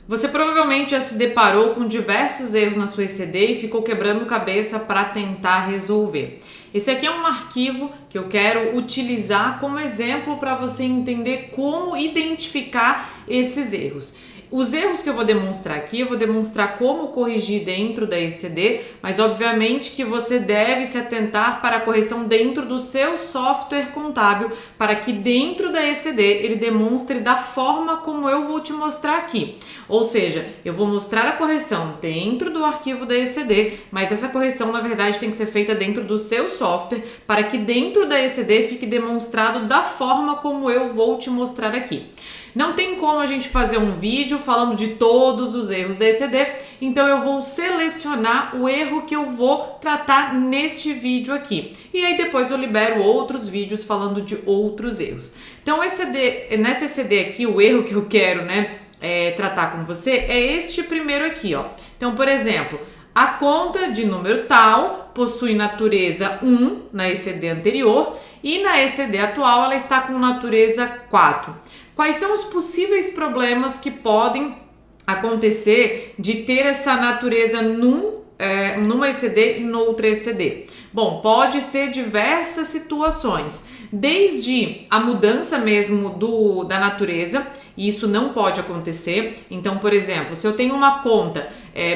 Você provavelmente já se deparou com diversos erros na sua ECD e ficou quebrando cabeça para tentar resolver. Esse aqui é um arquivo que eu quero utilizar como exemplo para você entender como identificar esses erros. Os erros que eu vou demonstrar aqui, eu vou demonstrar como corrigir dentro da ECD, mas obviamente que você deve se atentar para a correção dentro do seu software contábil, para que dentro da ECD ele demonstre da forma como eu vou te mostrar aqui. Ou seja, eu vou mostrar a correção dentro do arquivo da ECD, mas essa correção na verdade tem que ser feita dentro do seu software, para que dentro da ECD fique demonstrado da forma como eu vou te mostrar aqui. Não tem como a gente fazer um vídeo falando de todos os erros da ECD, então eu vou selecionar o erro que eu vou tratar neste vídeo aqui. E aí depois eu libero outros vídeos falando de outros erros. Então nessa ECD aqui, o erro que eu quero, tratar com você é este primeiro aqui, ó. Então, por exemplo, a conta de número tal possui natureza 1 na ECD anterior e na ECD atual ela está com natureza 4. Quais são os possíveis problemas que podem acontecer de ter essa natureza numa ECD e noutra ECD? Bom, pode ser diversas situações, desde a mudança mesmo da natureza, e isso não pode acontecer. Então, por exemplo, se eu tenho uma conta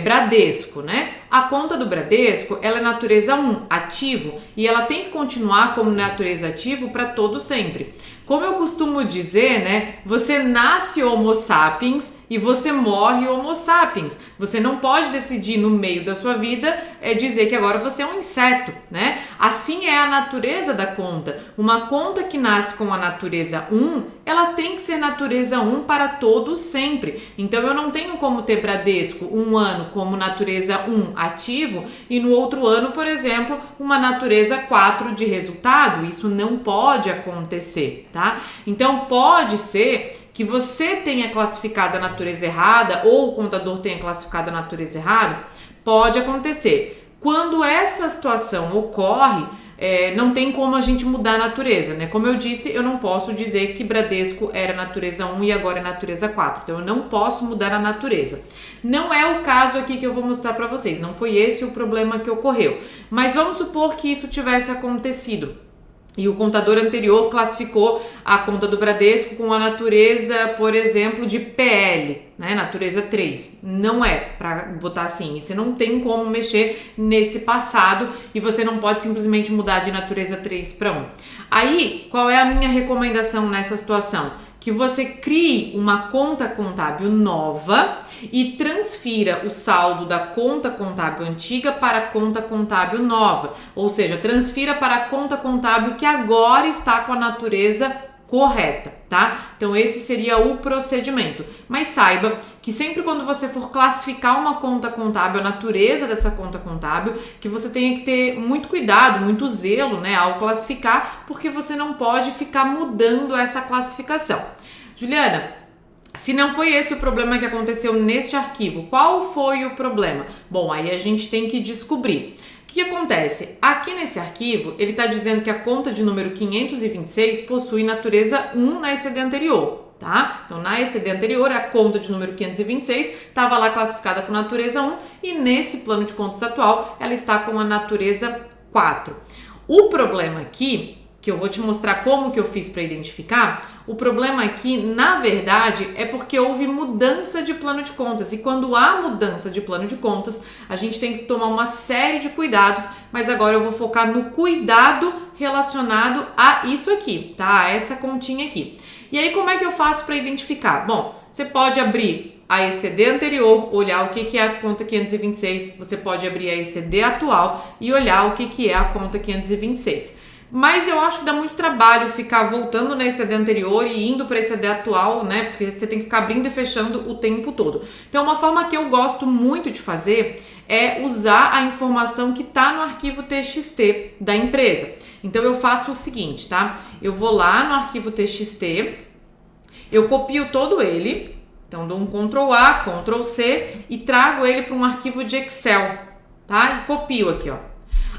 Bradesco, né? A conta do Bradesco, ela é natureza 1, ativo, e ela tem que continuar como natureza ativo para todo sempre. Como eu costumo dizer, né? Você nasce Homo sapiens e você morre Homo sapiens. Você não pode decidir no meio da sua vida dizer que agora você é um inseto, né? Assim é a natureza da conta. Uma conta que nasce com a natureza 1, ela tem que ser natureza 1 para todo sempre. Então eu não tenho como ter Bradesco um ano como natureza 1 ativo e no outro ano, por exemplo, uma natureza 4 de resultado. Isso não pode acontecer, tá? Então pode ser que você tenha classificado a natureza errada ou o contador tenha classificado a natureza errada. Pode acontecer. Quando essa situação ocorre, não tem como a gente mudar a natureza, né? Como eu disse, eu não posso dizer que Bradesco era natureza 1 e agora é natureza 4. Então, eu não posso mudar a natureza. Não é o caso aqui que eu vou mostrar para vocês. Não foi esse o problema que ocorreu. Mas vamos supor que isso tivesse acontecido. E o contador anterior classificou a conta do Bradesco com a natureza, por exemplo, de PL, né? Natureza 3. Não é para botar assim. Você não tem como mexer nesse passado e você não pode simplesmente mudar de natureza 3 para 1. Aí, qual é a minha recomendação nessa situação? Que você crie uma conta contábil nova e transfira o saldo da conta contábil antiga para a conta contábil nova. Ou seja, transfira para a conta contábil que agora está com a natureza correta, tá? Então esse seria o procedimento. Mas saiba que sempre quando você for classificar uma conta contábil, a natureza dessa conta contábil, que você tenha que ter muito cuidado, muito zelo, né, ao classificar, porque você não pode ficar mudando essa classificação. Juliana, se não foi esse o problema que aconteceu neste arquivo, qual foi o problema? Bom, aí a gente tem que descobrir. O que acontece? Aqui nesse arquivo, ele está dizendo que a conta de número 526 possui natureza 1 na ECD anterior, tá? Então, na ECD anterior, a conta de número 526 estava lá classificada com natureza 1 e nesse plano de contas atual, ela está com a natureza 4. O problema aqui, que eu vou te mostrar como que eu fiz para identificar, o problema aqui, na verdade, é porque houve mudança de plano de contas. E quando há mudança de plano de contas, a gente tem que tomar uma série de cuidados, mas agora eu vou focar no cuidado relacionado a isso aqui, tá? A essa continha aqui. E aí, como é que eu faço para identificar? Bom, você pode abrir a ECD anterior, olhar o que é a conta 526, você pode abrir a ECD atual e olhar o que é a conta 526. Mas eu acho que dá muito trabalho ficar voltando na ECD anterior e indo para a ECD atual, né? Porque você tem que ficar abrindo e fechando o tempo todo. Então, uma forma que eu gosto muito de fazer é usar a informação que está no arquivo TXT da empresa. Então, eu faço o seguinte, tá? Eu vou lá no arquivo TXT, eu copio todo ele, então dou um Ctrl A, Ctrl C e trago ele para um arquivo de Excel, tá? E copio aqui, ó.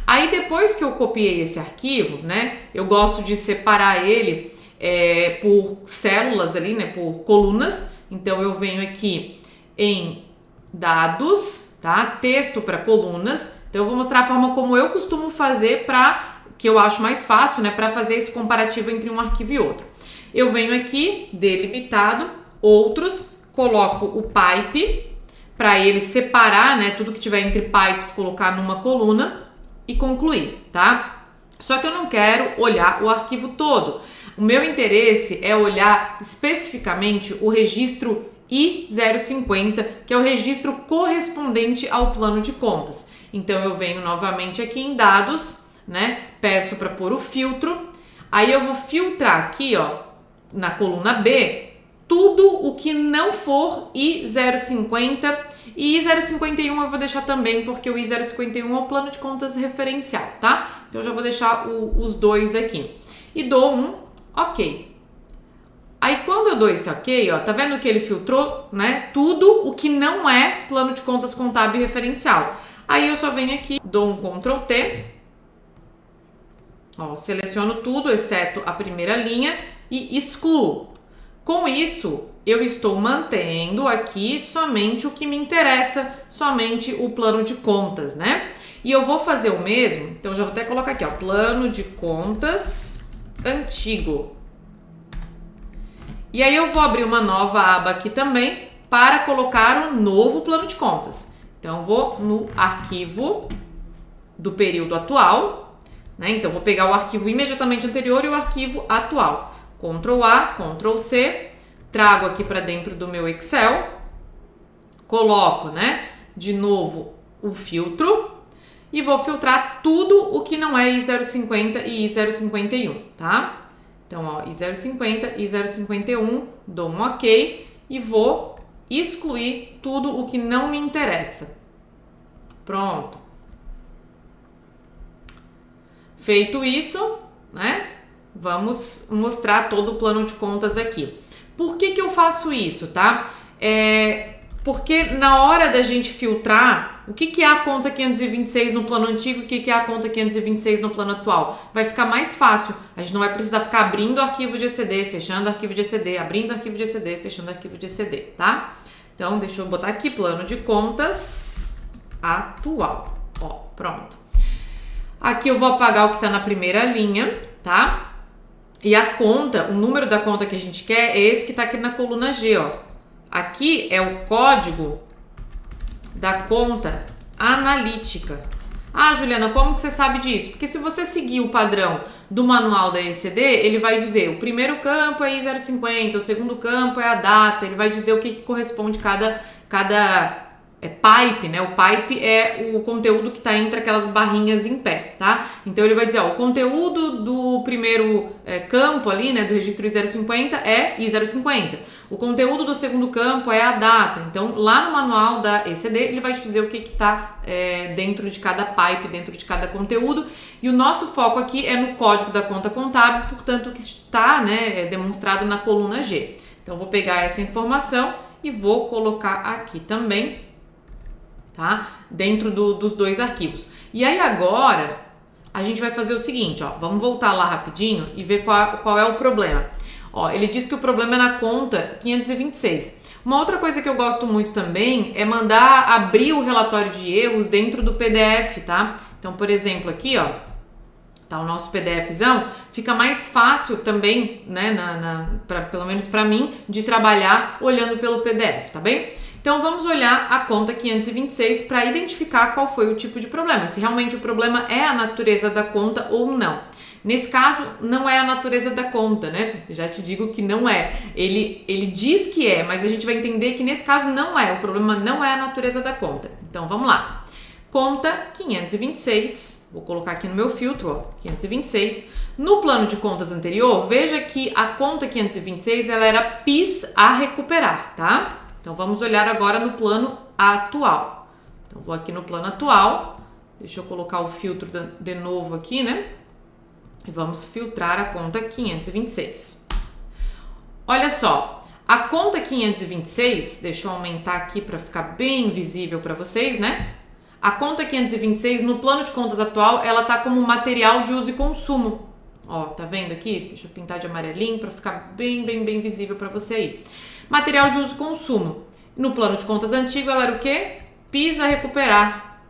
Aí depois que eu copiei esse arquivo, né, eu gosto de separar ele por células ali, né, por colunas. Então eu venho aqui em dados, tá? Texto para colunas. Então eu vou mostrar a forma como eu costumo fazer que eu acho mais fácil, né, para fazer esse comparativo entre um arquivo e outro. Eu venho aqui, delimitado, outros, coloco o pipe, para ele separar, né, tudo que tiver entre pipes, colocar numa coluna e concluir, tá? Só que eu não quero olhar o arquivo todo. O meu interesse é olhar especificamente o registro I050, que é o registro correspondente ao plano de contas. Então eu venho novamente aqui em dados, né? Peço para pôr o filtro. Aí eu vou filtrar aqui, ó, na coluna B, tudo o que não for I050 e I051 eu vou deixar também, porque o I051 é o plano de contas referencial, tá? Então eu já vou deixar os dois aqui. E dou um OK. Aí quando eu dou esse OK, ó, tá vendo que ele filtrou, né? Tudo o que não é plano de contas contábil e referencial. Aí eu só venho aqui, dou um Ctrl T, ó, seleciono tudo, exceto a primeira linha e excluo. Com isso, eu estou mantendo aqui somente o que me interessa, somente o plano de contas, né? E eu vou fazer o mesmo, então já vou até colocar aqui, ó, plano de contas antigo. E aí eu vou abrir uma nova aba aqui também para colocar um novo plano de contas. Então, vou no arquivo do período atual, né? Então, vou pegar o arquivo imediatamente anterior e o arquivo atual. Ctrl A, Ctrl C, trago aqui para dentro do meu Excel, coloco, né, de novo o filtro e vou filtrar tudo o que não é I050 e I051, tá? Então, ó, I050, I051, dou um OK e vou excluir tudo o que não me interessa. Pronto. Feito isso, né? Vamos mostrar todo o plano de contas aqui. Por que eu faço isso, tá? Porque na hora da gente filtrar o que é a conta 526 no plano antigo e o que é a conta 526 no plano atual, vai ficar mais fácil. A gente não vai precisar ficar abrindo arquivo de ECD, fechando arquivo de ECD, abrindo arquivo de ECD, fechando arquivo de ECD, tá? Então, deixa eu botar aqui plano de contas atual. Ó, pronto. Aqui eu vou apagar o que está na primeira linha, tá? E a conta, o número da conta que a gente quer é esse que está aqui na coluna G, ó. Aqui é o código da conta analítica. Ah, Juliana, como que você sabe disso? Porque se você seguir o padrão do manual da ECD, ele vai dizer o primeiro campo é I050, o segundo campo é a data, ele vai dizer o que corresponde cada pipe, né? O pipe é o conteúdo que está entre aquelas barrinhas em pé, tá? Então ele vai dizer, ó, o conteúdo do primeiro campo ali, né, do registro I050 é I050. O conteúdo do segundo campo é a data. Então lá no manual da ECD ele vai te dizer o que está dentro de cada pipe, dentro de cada conteúdo. E o nosso foco aqui é no código da conta contábil, portanto, que está, né, demonstrado na coluna G. Então vou pegar essa informação e vou colocar aqui também, tá? Dentro dos dois arquivos. E aí agora a gente vai fazer o seguinte, ó, vamos voltar lá rapidinho e ver qual é o problema. Ó, ele diz que o problema é na conta 526. Uma outra coisa que eu gosto muito também é mandar abrir o relatório de erros dentro do PDF, tá? Então, por exemplo, aqui, ó, tá o nosso PDFzão, fica mais fácil também, né, pelo menos para mim, de trabalhar olhando pelo PDF, tá bem? Então vamos olhar a conta 526 para identificar qual foi o tipo de problema, se realmente o problema é a natureza da conta ou não. Nesse caso, não é a natureza da conta, né? Já te digo que não é. Ele diz que é, mas a gente vai entender que nesse caso não é. O problema não é a natureza da conta. Então vamos lá. Conta 526, vou colocar aqui no meu filtro, ó, 526. No plano de contas anterior, veja que a conta 526 ela era PIS a recuperar, tá? Então vamos olhar agora no plano atual. Então vou aqui no plano atual, deixa eu colocar o filtro de novo aqui, né? E vamos filtrar a conta 526. Olha só, a conta 526, deixa eu aumentar aqui para ficar bem visível para vocês, né? A conta 526 no plano de contas atual, ela tá como material de uso e consumo. Ó, tá vendo aqui? Deixa eu pintar de amarelinho para ficar bem visível para você aí. Material de uso e consumo. No plano de contas antigo, ela era o quê? PIS a recuperar.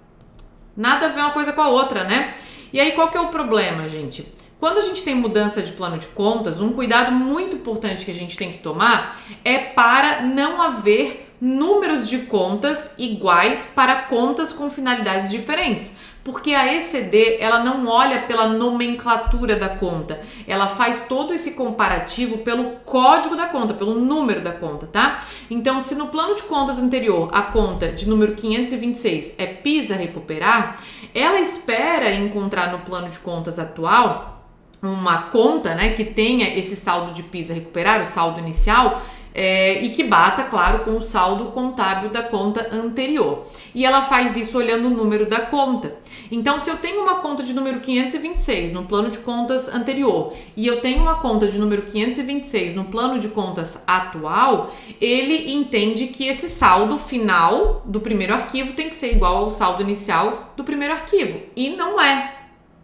Nada a ver uma coisa com a outra, né? E aí, qual que é o problema, gente? Quando a gente tem mudança de plano de contas, um cuidado muito importante que a gente tem que tomar é para não haver números de contas iguais para contas com finalidades diferentes. Porque a ECD, ela não olha pela nomenclatura da conta, ela faz todo esse comparativo pelo código da conta, pelo número da conta, tá? Então, se no plano de contas anterior a conta de número 526 é PIS a recuperar, ela espera encontrar no plano de contas atual uma conta, né, que tenha esse saldo de PIS a recuperar, o saldo inicial, e que bata, claro, com o saldo contábil da conta anterior. E ela faz isso olhando o número da conta. Então, se eu tenho uma conta de número 526 no plano de contas anterior e eu tenho uma conta de número 526 no plano de contas atual, ele entende que esse saldo final do primeiro arquivo tem que ser igual ao saldo inicial do primeiro arquivo. E não é.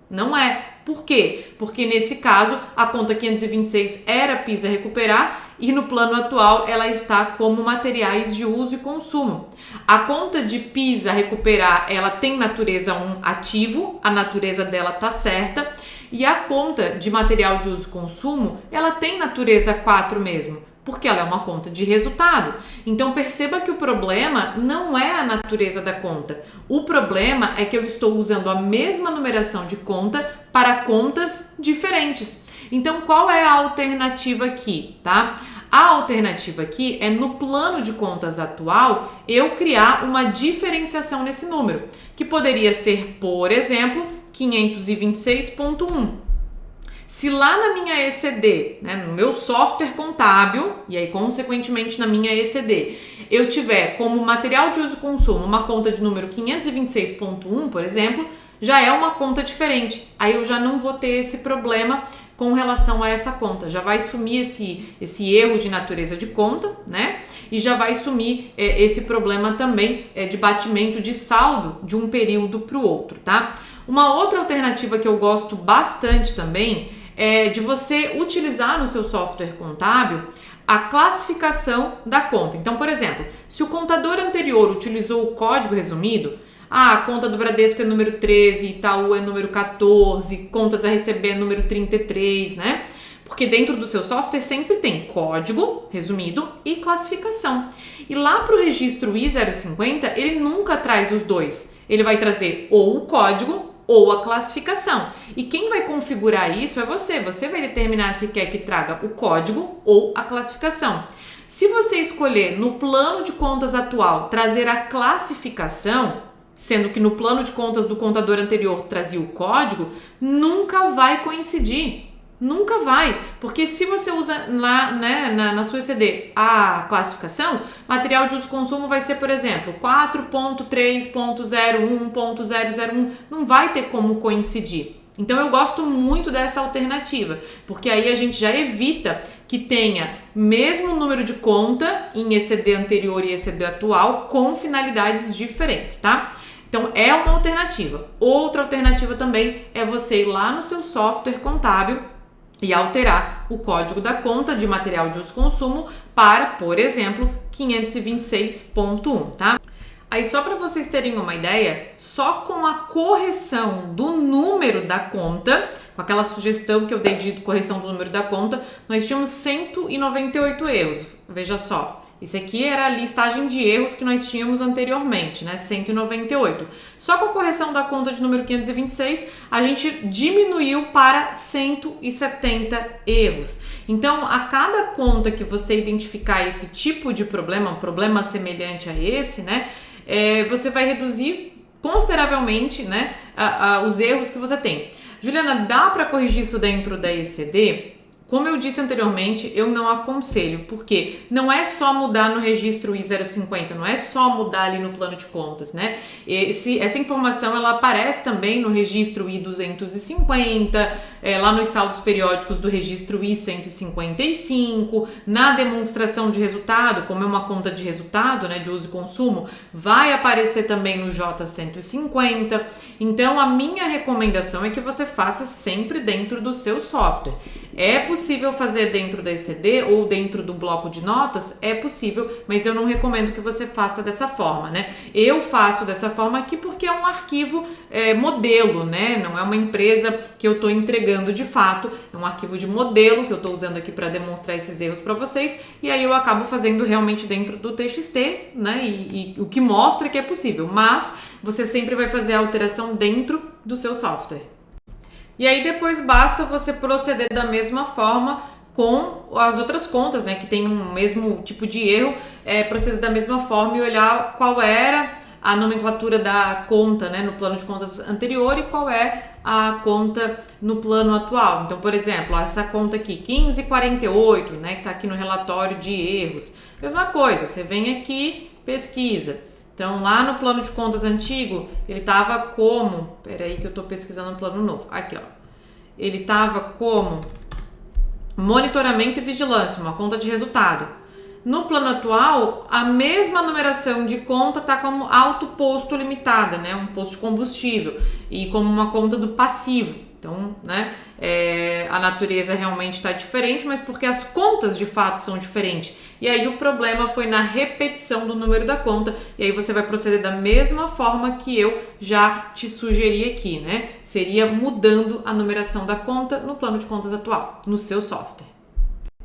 Não é. Por quê? Porque nesse caso a conta 526 era PIS a recuperar e no plano atual ela está como materiais de uso e consumo. A conta de PIS a recuperar, ela tem natureza 1 ativo, a natureza dela tá certa, e a conta de material de uso e consumo, ela tem natureza 4 mesmo, porque ela é uma conta de resultado. Então perceba que o problema não é a natureza da conta. O problema é que eu estou usando a mesma numeração de conta para contas diferentes. Então qual é a alternativa aqui, tá? A alternativa aqui é no plano de contas atual eu criar uma diferenciação nesse número, que poderia ser, por exemplo, 526.1. Se lá na minha ECD, né, no meu software contábil, e aí consequentemente na minha ECD, eu tiver como material de uso e consumo uma conta de número 526.1, por exemplo, já é uma conta diferente. Aí eu já não vou ter esse problema com relação a essa conta. Já vai sumir esse erro de natureza de conta, né? E já vai sumir esse problema também de batimento de saldo de um período para o outro, tá? Uma outra alternativa que eu gosto bastante também é de você utilizar no seu software contábil a classificação da conta. Então, por exemplo, se o contador anterior utilizou o código resumido, a conta do Bradesco é número 13, Itaú é número 14, contas a receber é número 33, né? Porque dentro do seu software sempre tem código resumido e classificação. E lá para o registro I050, ele nunca traz os dois. Ele vai trazer ou o código ou a classificação. E quem vai configurar isso é você. Você vai determinar se quer que traga o código ou a classificação. Se você escolher no plano de contas atual trazer a classificação, sendo que no plano de contas do contador anterior trazia o código, nunca vai coincidir. Nunca vai, porque se você usa lá, né, na sua ECD a classificação, material de uso e consumo vai ser, por exemplo, 4.3.01.001, não vai ter como coincidir. Então eu gosto muito dessa alternativa, porque aí a gente já evita que tenha mesmo número de conta em ECD anterior e ECD atual com finalidades diferentes, tá? Então é uma alternativa. Outra alternativa também é você ir lá no seu software contábil e alterar o código da conta de material de uso e consumo para, por exemplo, 526.1, tá? Aí só para vocês terem uma ideia, só com a correção do número da conta, com aquela sugestão que eu dei de correção do número da conta, nós tínhamos 198 erros. Veja só. Isso aqui era a listagem de erros que nós tínhamos anteriormente, né? 198. Só com a correção da conta de número 526, a gente diminuiu para 170 erros. Então, a cada conta que você identificar esse tipo de problema, um problema semelhante a esse, né? Você vai reduzir consideravelmente, né, os erros que você tem. Juliana, dá para corrigir isso dentro da ECD? Como eu disse anteriormente, eu não aconselho, porque não é só mudar no registro I050, não é só mudar ali no plano de contas, né? Essa informação ela aparece também no registro I250, lá nos saldos periódicos do registro I155, na demonstração de resultado, como é uma conta de resultado, né, de uso e consumo, vai aparecer também no J150. Então, a minha recomendação é que você faça sempre dentro do seu software. É possível fazer dentro da ECD ou dentro do bloco de notas? É possível, mas eu não recomendo que você faça dessa forma, né? Eu faço dessa forma aqui porque é um arquivo modelo, né? Não é uma empresa que eu estou entregando de fato, é um arquivo de modelo que eu estou usando aqui para demonstrar esses erros para vocês, e aí eu acabo fazendo realmente dentro do TXT, né? E o que mostra que é possível, mas você sempre vai fazer a alteração dentro do seu software. E aí depois basta você proceder da mesma forma com as outras contas, né, que tem um mesmo tipo de erro, proceder da mesma forma e olhar qual era a nomenclatura da conta, né, no plano de contas anterior e qual é a conta no plano atual. Então, por exemplo, essa conta aqui, 1548, né, que está aqui no relatório de erros. Mesma coisa, você vem aqui, pesquisa. Então, lá no plano de contas antigo, ele estava como... Peraí que eu estou pesquisando no plano novo. Aqui, ó. Ele estava como monitoramento e vigilância, uma conta de resultado. No plano atual, a mesma numeração de conta está como auto posto limitada, né? Um posto de combustível e como uma conta do passivo. Então, né, a natureza realmente está diferente, mas porque as contas de fato são diferentes. E aí o problema foi na repetição do número da conta, e aí você vai proceder da mesma forma que eu já te sugeri aqui, né? Seria mudando a numeração da conta no plano de contas atual, no seu software.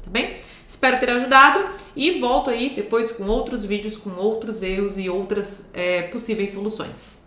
Tá bem? Espero ter ajudado e volto aí depois com outros vídeos, com outros erros e outras possíveis soluções.